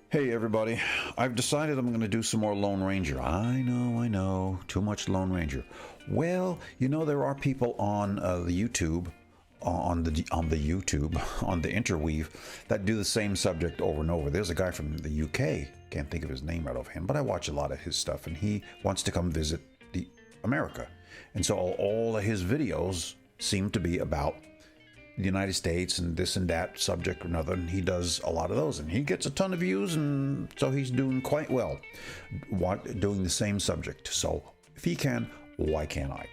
Hey everybody, I've decided I'm going to do some more Lone Ranger. I know, too much Lone Ranger. Well, there are people on the YouTube, on the YouTube, on the interweave, that do the same subject over and over. There's a guy from the UK, can't think of his name right offhand, but I watch a lot of his stuff, and he wants to come visit America. And so all of his videos seem to be about the United States and this and that subject or another, and he does a lot of those, and he gets a ton of views, and so he's doing quite well doing the same subject. So if he can, why can't I?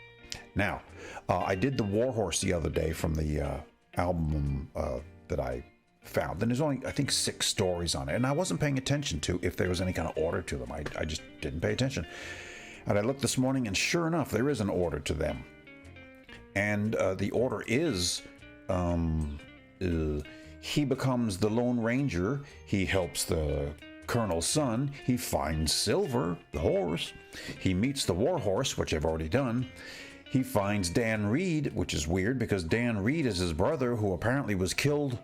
Now, I did the Warhorse the other day from the album that I found, and there's only, I think, 6 stories on it, and I wasn't paying attention to if there was any kind of order to them. I just didn't pay attention. And I looked this morning, and sure enough, there is an order to them. And the order is, he becomes the Lone Ranger, he helps the Colonel's son, he finds Silver, the horse, he meets the Warhorse, which I've already done, he finds Dan Reed, which is weird because Dan Reed is his brother, who apparently was killed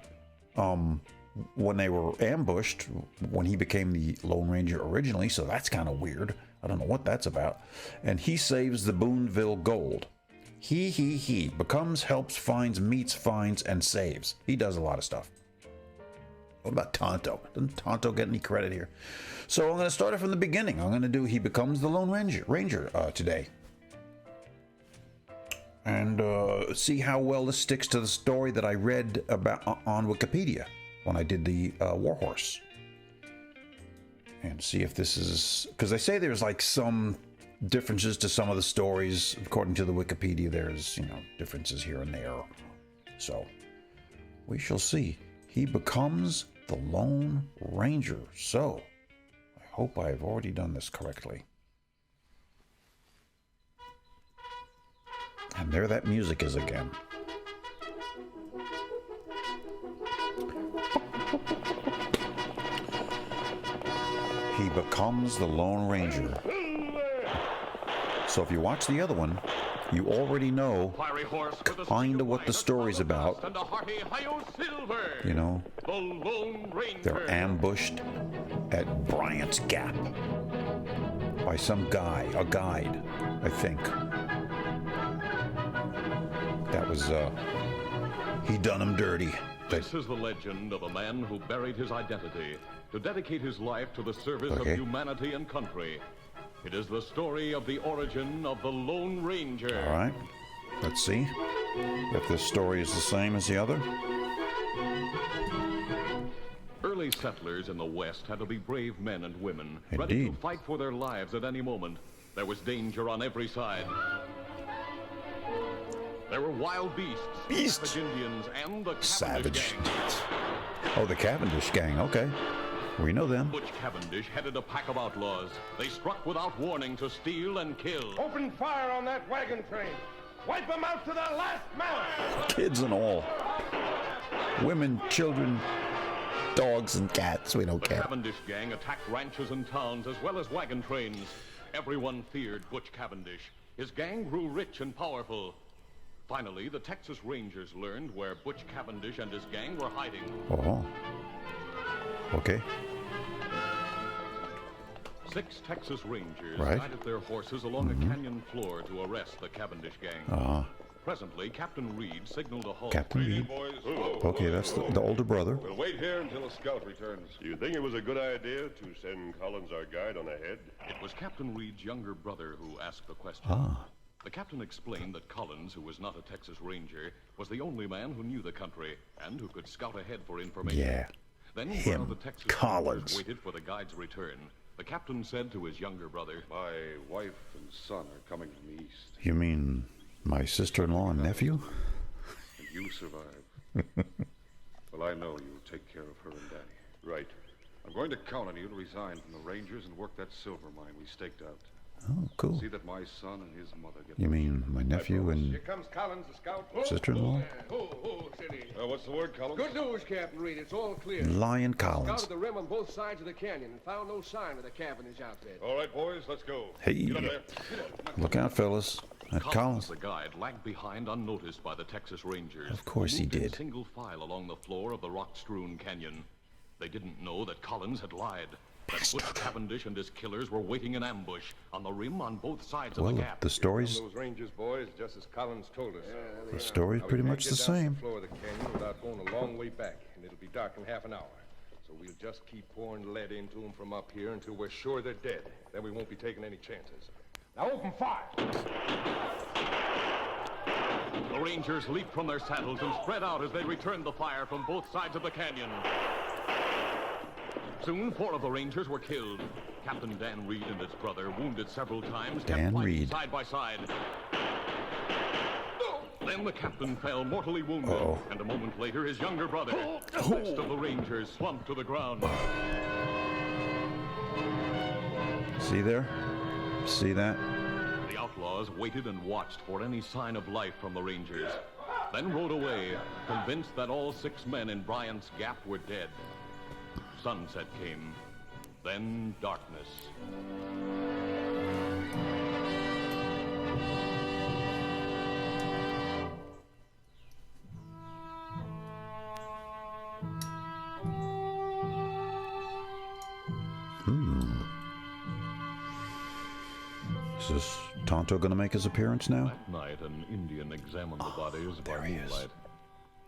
when they were ambushed, when he became the Lone Ranger originally, so that's kind of weird. I don't know what that's about. And he saves the Boonville Gold. He becomes, helps, finds, meets, finds, and saves. He does a lot of stuff. What about Tonto? Doesn't Tonto get any credit here? So I'm going to start it from the beginning. I'm going to do he becomes the Lone Ranger today. And see how well this sticks to the story that I read about on Wikipedia when I did the Warhorse. And see if this is, because they say there's like some differences to some of the stories. According to the Wikipedia, there's, differences here and there. So we shall see. He becomes the Lone Ranger. So I hope I've already done this correctly. And there that music is again. He becomes the Lone Ranger. So if you watch the other one, you already know kind of what the story's about. They're ambushed at Bryant's Gap by some guy, a guide, I think. That was, he done him dirty. This is the legend of a man who buried his identity to dedicate his life to the service of humanity and country. It is the story of the origin of the Lone Ranger. All right. Let's see if this story is the same as the other. Early settlers in the West had to be brave men and women, Indeed. ready to fight for their lives at any moment. There was danger on every side. There were wild beasts, savage Indians, and the Cavendish gang. Oh, the Cavendish gang. Okay. We know them. Butch Cavendish headed a pack of outlaws. They struck without warning to steal and kill. Open fire on that wagon train. Wipe them out to the last man. Kids and all. Women, children, dogs and cats. We don't care. The Cavendish gang attacked ranches and towns as well as wagon trains. Everyone feared Butch Cavendish. His gang grew rich and powerful. Finally, the Texas Rangers learned where Butch Cavendish and his gang were hiding. Oh. Okay. 6 Texas Rangers guided their horses along a canyon floor to arrest the Cavendish gang. Presently, Captain Reed signaled a halt. Captain Reed. Okay, that's the older brother. We'll wait here until a scout returns. Do you think it was a good idea to send Collins, our guide, on ahead? It was Captain Reed's younger brother who asked the question. The captain explained that Collins, who was not a Texas Ranger, was the only man who knew the country and who could scout ahead for information. Yeah. Then, Him, while the Texas Collins. Rangers waited for the guide's return, the captain said to his younger brother, My wife and son are coming from the east, You mean my sister-in-law and nephew? and you survive. Well, I know you'll take care of her and Danny. Right. I'm going to count on you to resign from the Rangers and work that silver mine we staked out. Oh, cool. See that my son and his mother get... You mean my nephew and Here comes Collins, the scout. sister-in-law? City. what's the word, Collins? Good news, Captain Reed. It's all clear. Lion Collins. Scouted the rim on both sides of the canyon and found no sign of the Cavendish outfit. All right, boys, let's go. Hey, Get up there. look out, fellas. That Collins, Collins. the guide, lagged behind unnoticed by the Texas Rangers. Of course he Moved in did. single file along the floor of the rock-strewn canyon. They didn't know that Collins had lied. That Butch Cavendish and his killers were waiting in ambush on the rim on both sides of the gap. The story's Those Rangers, boys, just as Collins told us. the story's pretty much the same. Floor of the canyon without going a long way back, and it'll be dark in half an hour. So we'll just keep pouring lead into them from up here until we're sure they're dead. Then we won't be taking any chances. Now open fire! The Rangers leaped from their saddles and spread out as they returned the fire from both sides of the canyon. Soon, 4 of the Rangers were killed. Captain Dan Reed and his brother, wounded several times, kept Dan fighting Reed. side by side. Then the captain fell mortally wounded, and a moment later, his younger brother, the rest of the Rangers, slumped to the ground. See there? See that? The outlaws waited and watched for any sign of life from the Rangers, then rode away, convinced that all 6 men in Bryant's Gap were dead. Sunset came, then darkness. Is this Tonto gonna make his appearance now? That night, an Indian examined the bodies by moonlight.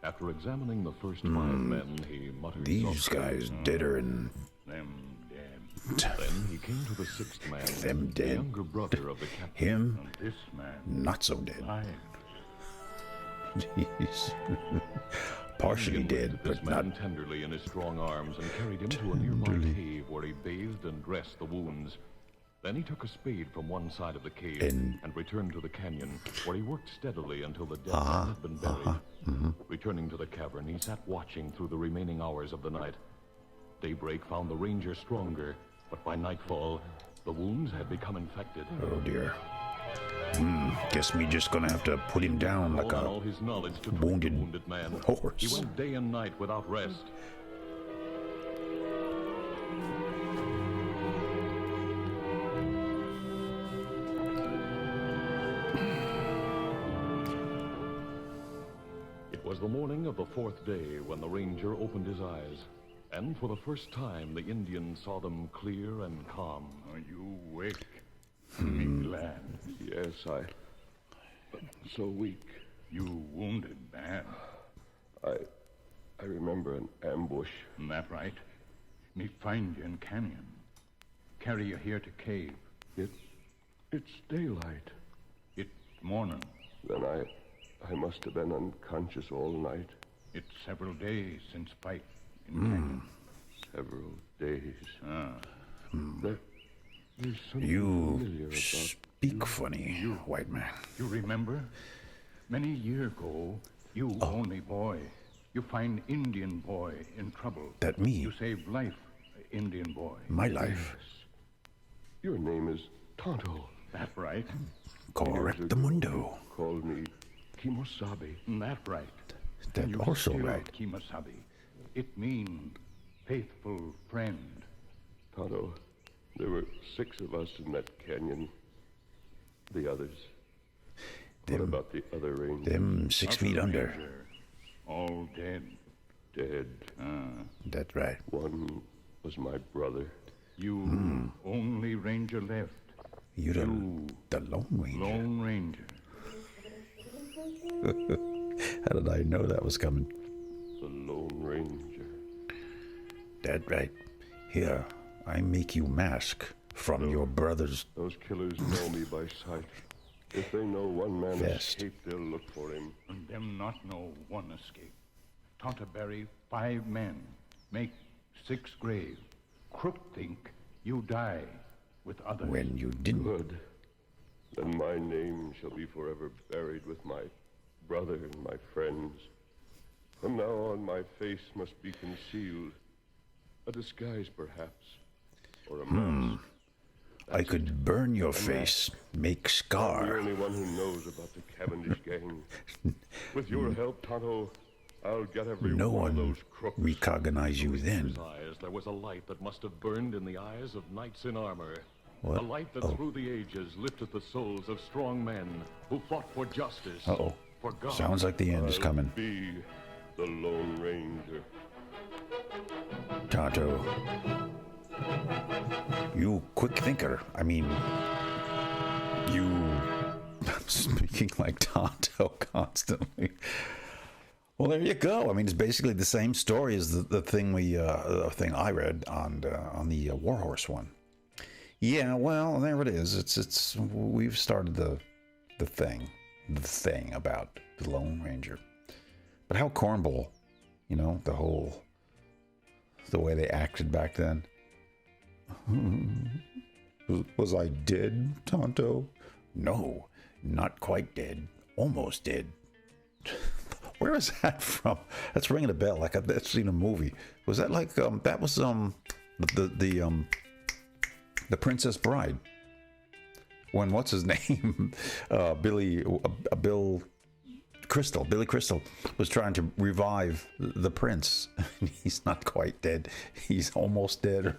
After examining the first 5 men, he muttered These softly, guys deader and "Them dead." Then he came to the 6th man, Them the dead. younger brother of the captain. him This man not so dead. died. Jeez. Partially Indian dead, lifted this but not man tenderly in his strong arms and carried him to a nearby cave where he bathed and dressed the wounds. Then he took a spade from one side of the cave and returned to the canyon, where he worked steadily until the dead man had been buried. Returning to the cavern, he sat watching through the remaining hours of the night. Daybreak found the Ranger stronger, but by nightfall, the wounds had become infected. Oh dear. Guess me just gonna have to put him down like All a his knowledge to treat wounded the wounded man. horse. He went day and night without rest. It was the morning of the 4th day when the Ranger opened his eyes. And for the first time, the Indian saw them clear and calm. Are you awake? Me glad. Yes, I'm so weak. You wounded bad. I remember an ambush. That right? Me find you in canyon. Carry you here to cave. It's daylight. It's morning. Then I must have been unconscious all night. It's several days since fight in canyon. Several days. There's something You familiar about speak funny, white man. You remember? Many year ago, you only boy. You find Indian boy in trouble. That me? You saved life, Indian boy. My life. Your name is Tonto. That right? Correct the mundo. Called me Kimosabe. That right. That You also still right. Kimasabi. It means faithful friend. Tonto, there were 6 of us in that canyon. The others. What about the other Rangers? Them 6 feet under. Ranger, all dead. Dead. That's right. One was my brother. You only ranger left. You the Lone Ranger. Lone Ranger. How did I know that was coming? The Lone Ranger. That right. Here, I make you mask from your brother's. Those killers know me by sight. If they know one man Vest. escaped, they'll look for him. And them not know one escape. Tonto bury 5 men. Make 6 grave. Crook think you die with others. When you didn't. Good. Then my name shall be forever buried with my brother and my friends. From now on, my face must be concealed. A disguise, perhaps. Or a mask. I could burn your face, make I'm the scar. only one who knows about the Cavendish gang. With your help, Tonto, I'll get every No one of one those crooks. recognize you then. his eyes, there was a light that must have burned in the eyes of knights in armor. What? A light that through the ages lifted the souls of strong men who fought for justice, Uh-oh. for God. Sounds like the end is coming. Be the Lone Ranger. Tonto. You quick thinker. I mean, you... I'm speaking like Tonto constantly. Well, there you go. I mean, it's basically the same story as the thing thing I read on the Warhorse one. Yeah, well, there it is. It's we've started the thing about the Lone Ranger. But how cornball, you know, the way they acted back then. Was I dead, Tonto? No, not quite dead. Almost dead. Where is that from? That's ringing a bell. Like I've seen a movie. Was that like that was the Princess Bride? When what's his name? Billy Crystal was trying to revive the prince. He's not quite dead. He's almost dead.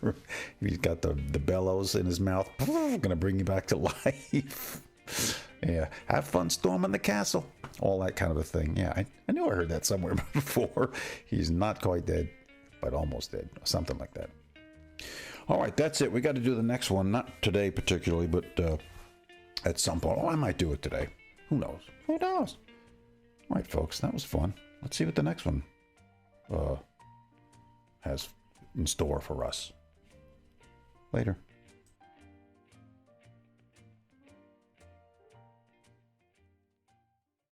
He's got the bellows in his mouth. Gonna bring you back to life. Yeah, have fun storming the castle. All that kind of a thing. Yeah, I knew I heard that somewhere before. He's not quite dead, but almost dead. Something like that. All right, that's it. We got to do the next one. Not today particularly, but at some point. Oh, I might do it today. Who knows? Who knows? All right, folks, that was fun. Let's see what the next one has in store for us. Later.